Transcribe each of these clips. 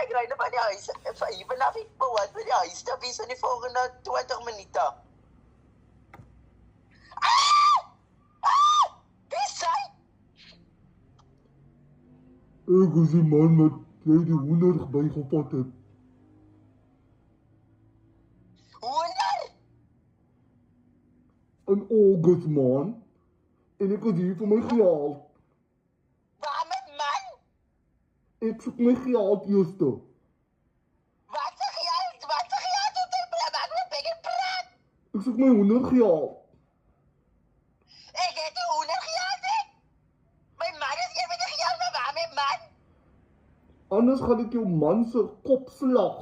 ik rijd naar die huis. Even vanaf ik behoort bij die huis. Dan is in die volgende 20 minuten. Wie zei? Ik is die man wat jy die hoender bygevat het. Hoender? In August, man. En ek is hier vir my geld. Waar met man? Ek soek my geld eerste. Wat zeg jij? Wat zeg jij? Doe dit praat. Maak me begin praat. Ek soek my hoender geld. Ik heb die hoender gejald, hè? Mijn man is hier met de gejald, maar waar met man? Anders gaan ek jou man se kop slag.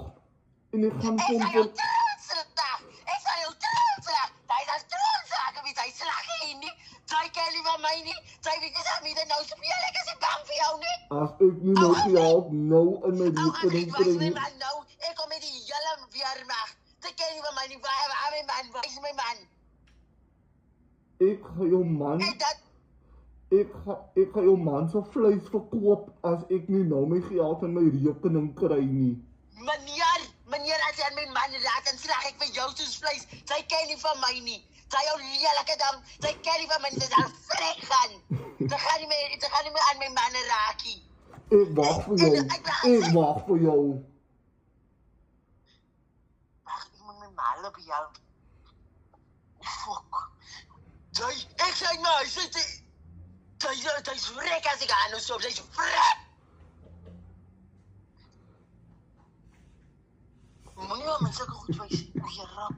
En ek gaan Ik vir zal hom jou troonslag. Ik zal jou troonslag. Hij is troonslag. Wie zij slag je niet? Zij kennen van mij niet. Zij weten dat niet. Nou speel ik als ik bang voor jou niet. as ek nie my geld nou in my Oh, rekening ik kry wijs nie. mijn man nou. Ik kom met die jelle weermacht. Zij kennen van mij niet. Waar mijn man? Waar is mijn man? Ek gaan jou man, En dat... ek gaan jou man se vleis verkoop as ek nie nou my geld in my rekening kry nie. Meneer, als jij mijn man raakt, dan slag ik met jou soos vlees. Zij kennen niet van mij niet. Zij jou lelijke dam. Zij kennen niet van mij niet. Ze zal vrek gaan. Ze gaan niet meer aan mijn mannen raken. Ek wag vir jou. Ek wag vir jou. Wacht, ik moet mijn maal op jou. Fuck. Ik zeg maar, zij is vrek als ik aan of zij is vrek. Moenie maar met zulke goed wijs. Goeie raam.